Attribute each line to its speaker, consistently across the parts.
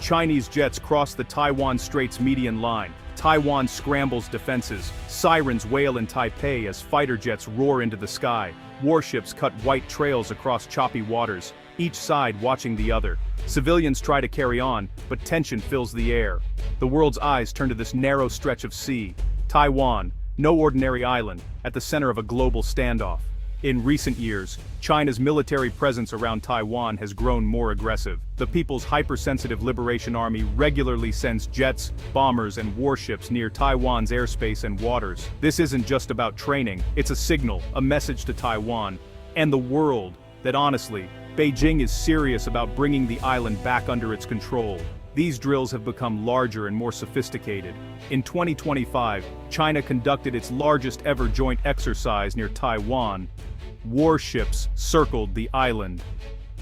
Speaker 1: Chinese jets cross the Taiwan Strait's median line. Taiwan scrambles defenses. Sirens wail in Taipei as fighter jets roar into the sky. Warships cut white trails across choppy waters, each side watching the other. Civilians try to carry on, but tension fills the air. The world's eyes turn to this narrow stretch of sea. Taiwan, no ordinary island, at the center of a global standoff. In recent years, China's military presence around Taiwan has grown more aggressive. The People's Hypersensitive Liberation Army regularly sends jets, bombers, and warships near Taiwan's airspace and waters. This isn't just about training, it's a signal, a message to Taiwan and the world that honestly, Beijing is serious about bringing the island back under its control. These drills have become larger and more sophisticated. In 2025, China conducted its largest ever joint exercise near Taiwan. Warships circled the island.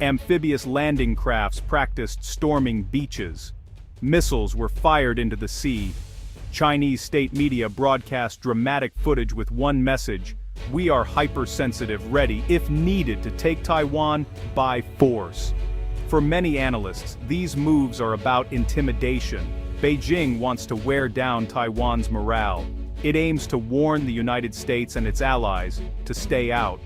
Speaker 1: Amphibious landing crafts practiced storming beaches. Missiles were fired into the sea. Chinese state media broadcast dramatic footage with one message: "We are hypersensitive, ready, if needed, to take Taiwan by force." For many analysts, these moves are about intimidation. Beijing wants to wear down Taiwan's morale. It aims to warn the United States and its allies to stay out.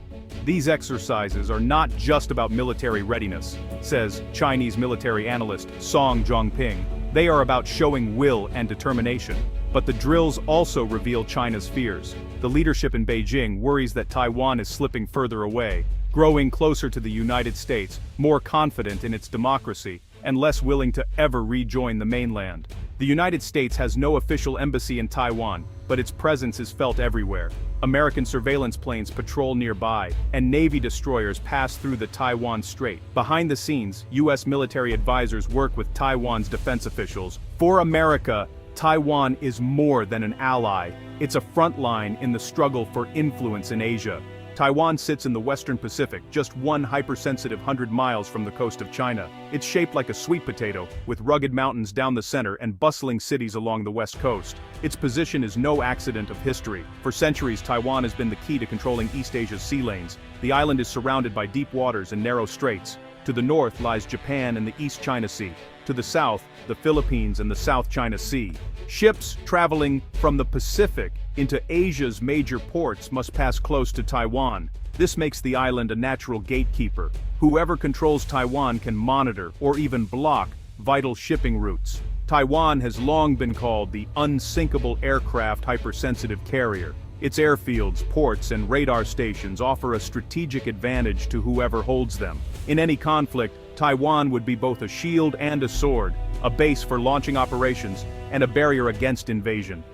Speaker 1: These exercises are not just about military readiness, says Chinese military analyst Song Zhongping. They are about showing will and determination. But the drills also reveal China's fears. The leadership in Beijing worries that Taiwan is slipping further away, growing closer to the United States, more confident in its democracy, and less willing to ever rejoin the mainland. The United States has no official embassy in Taiwan, but its presence is felt everywhere. American surveillance planes patrol nearby, and Navy destroyers pass through the Taiwan Strait. Behind the scenes, U.S. military advisors work with Taiwan's defense officials. For America, Taiwan is more than an ally. It's a front line in the struggle for influence in Asia. Taiwan sits in the Western Pacific, just one hypersensitive 100 miles from the coast of China. It's shaped like a sweet potato, with rugged mountains down the center and bustling cities along the west coast. Its position is no accident of history. For centuries, Taiwan has been the key to controlling East Asia's sea lanes. The island is surrounded by deep waters and narrow straits. To the north lies Japan and the East China Sea. To the south, the Philippines and the South China Sea. Ships traveling from the Pacific into Asia's major ports must pass close to Taiwan. This makes the island a natural gatekeeper. Whoever controls Taiwan can monitor or even block vital shipping routes. Taiwan has long been called the unsinkable aircraft hypersensitive carrier. Its airfields, ports, and radar stations offer a strategic advantage to whoever holds them. In any conflict, Taiwan would be both a shield and a sword, a base for launching operations, and a barrier against invasion.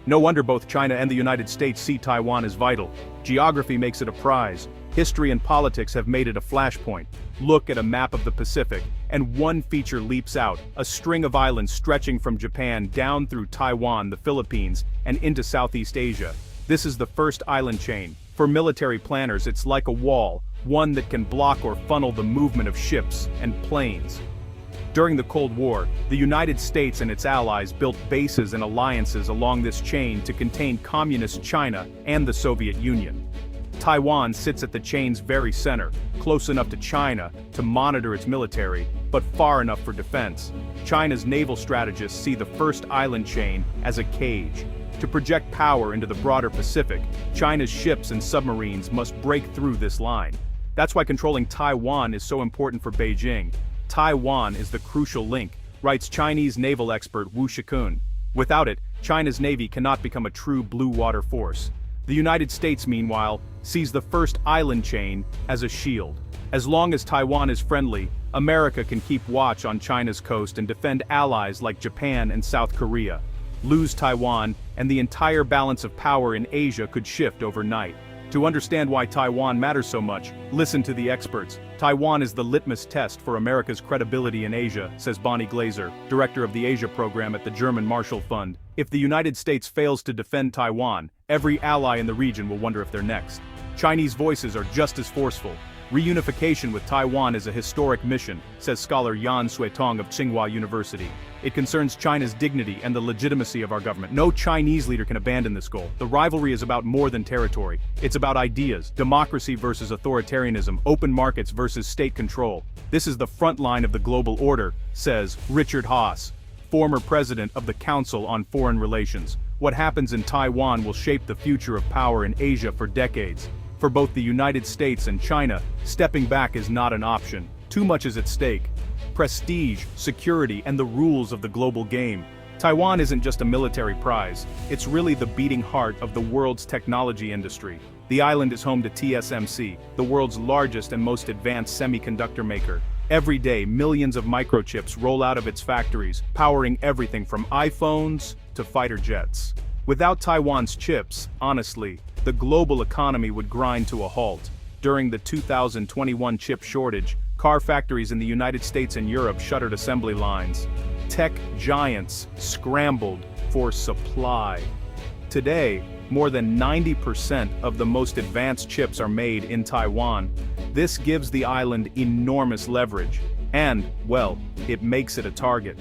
Speaker 1: No wonder both China and the United States see Taiwan as vital. Geography makes it a prize. History and politics have made it a flashpoint. Look at a map of the Pacific, and one feature leaps out: a string of islands stretching from Japan down through Taiwan, the Philippines, and into Southeast Asia. This is the first island chain. For military planners, it's like a wall, one that can block or funnel the movement of ships and planes. During the Cold War, the United States and its allies built bases and alliances along this chain to contain communist China and the Soviet Union. Taiwan sits at the chain's very center, close enough to China to monitor its military, but far enough for defense. China's naval strategists see the first island chain as a cage. To project power into the broader Pacific, China's ships and submarines must break through this line. That's why controlling Taiwan is so important for Beijing. Taiwan is the crucial link, writes Chinese naval expert Wu Shikun. Without it, China's navy cannot become a true blue water force. The United States, meanwhile, sees the first island chain as a shield. As long as Taiwan is friendly, America can keep watch on China's coast and defend allies like Japan and South Korea. Lose Taiwan, and the entire balance of power in Asia could shift overnight. To understand why Taiwan matters so much, listen to the experts. Taiwan is the litmus test for America's credibility in Asia, says Bonnie Glaser, director of the Asia program at the German Marshall Fund. If the United States fails to defend Taiwan, every ally in the region will wonder if they're next. Chinese voices are just as forceful. Reunification with Taiwan is a historic mission, says scholar Yan Suetong of Tsinghua University. It concerns China's dignity and the legitimacy of our government. No Chinese leader can abandon this goal. The rivalry is about more than territory. It's about ideas, democracy versus authoritarianism, open markets versus state control. This is the front line of the global order, says Richard Haass, former president of the Council on Foreign Relations. What happens in Taiwan will shape the future of power in Asia for decades. For both the United States and China, stepping back is not an option. Too much is at stake. Prestige, security, and the rules of the global game. Taiwan isn't just a military prize, it's really the beating heart of the world's technology industry. The island is home to TSMC, the world's largest and most advanced semiconductor maker. Every day, millions of microchips roll out of its factories, powering everything from iPhones to fighter jets. Without Taiwan's chips, honestly, the global economy would grind to a halt. During the 2021 chip shortage, car factories in the United States and Europe shuttered assembly lines. Tech giants scrambled for supply. Today, more than 90% of the most advanced chips are made in Taiwan. This gives the island enormous leverage, and, well, it makes it a target.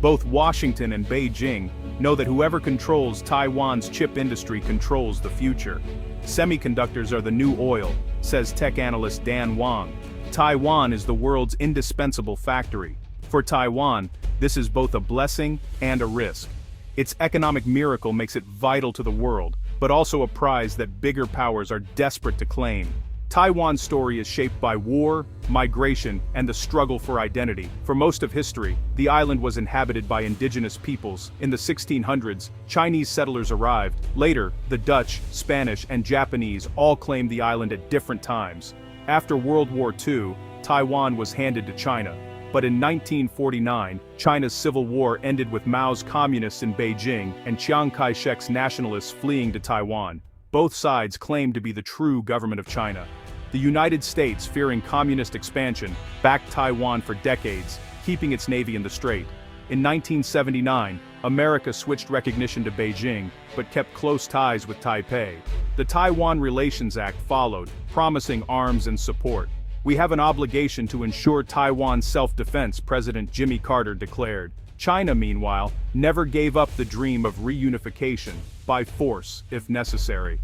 Speaker 1: Both Washington and Beijing know that whoever controls Taiwan's chip industry controls the future. Semiconductors are the new oil, says tech analyst Dan Wang. Taiwan is the world's indispensable factory. For Taiwan, this is both a blessing and a risk. Its economic miracle makes it vital to the world, but also a prize that bigger powers are desperate to claim. Taiwan's story is shaped by war, migration, and the struggle for identity. For most of history, the island was inhabited by indigenous peoples. In the 1600s, Chinese settlers arrived. Later, the Dutch, Spanish, and Japanese all claimed the island at different times. After World War II, Taiwan was handed to China. But in 1949, China's civil war ended with Mao's communists in Beijing and Chiang Kai-shek's nationalists fleeing to Taiwan. Both sides claimed to be the true government of China. The United States, fearing communist expansion, backed Taiwan for decades, keeping its navy in the strait. In 1979, America switched recognition to Beijing, but kept close ties with Taipei. The Taiwan Relations Act followed, promising arms and support. "We have an obligation to ensure Taiwan's self-defense," President Jimmy Carter declared. China, meanwhile, never gave up the dream of reunification, by force if necessary.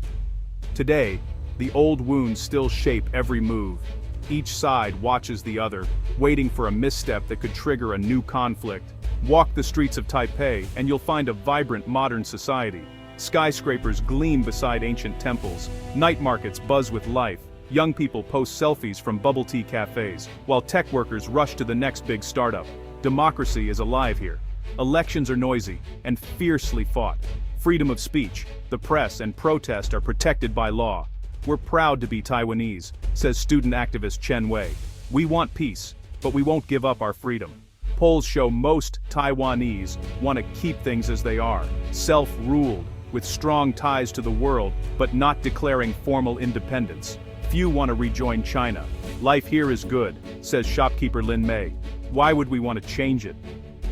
Speaker 1: Today, the old wounds still shape every move. Each side watches the other, waiting for a misstep that could trigger a new conflict. Walk the streets of Taipei and you'll find a vibrant modern society. Skyscrapers gleam beside ancient temples, night markets buzz with life, young people post selfies from bubble tea cafes, while tech workers rush to the next big startup. Democracy is alive here. Elections are noisy and fiercely fought. Freedom of speech, the press, and protest are protected by law. "We're proud to be Taiwanese," says student activist Chen Wei. "We want peace, but we won't give up our freedom." Polls show most Taiwanese want to keep things as they are, self-ruled, with strong ties to the world, but not declaring formal independence. Few want to rejoin China. "Life here is good," says shopkeeper Lin Mei. "Why would we want to change it?"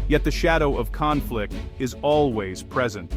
Speaker 1: Yet the shadow of conflict is always present.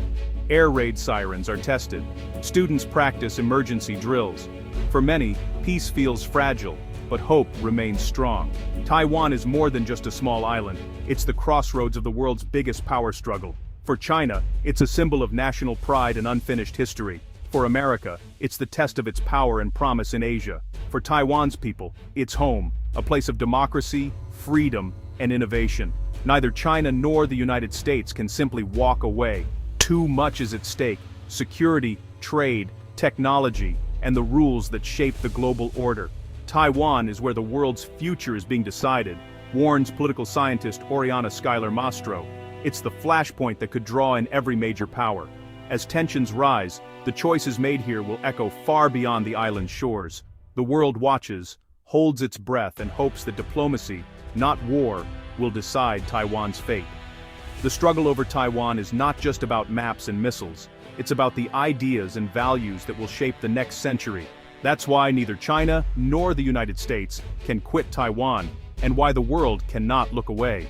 Speaker 1: Air raid sirens are tested. Students practice emergency drills. For many, peace feels fragile, but hope remains strong. Taiwan is more than just a small island. It's the crossroads of the world's biggest power struggle. For China, it's a symbol of national pride and unfinished history. For America, it's the test of its power and promise in Asia. For Taiwan's people, it's home, a place of democracy, freedom, and innovation. Neither China nor the United States can simply walk away. Too much is at stake: security, trade, technology, and the rules that shape the global order. Taiwan is where the world's future is being decided, warns political scientist Oriana Schuyler Mastro. It's the flashpoint that could draw in every major power. As tensions rise, the choices made here will echo far beyond the island's shores. The world watches, holds its breath, and hopes that diplomacy, not war, will decide Taiwan's fate. The struggle over Taiwan is not just about maps and missiles. It's about the ideas and values that will shape the next century. That's why neither China nor the United States can quit Taiwan, and why the world cannot look away.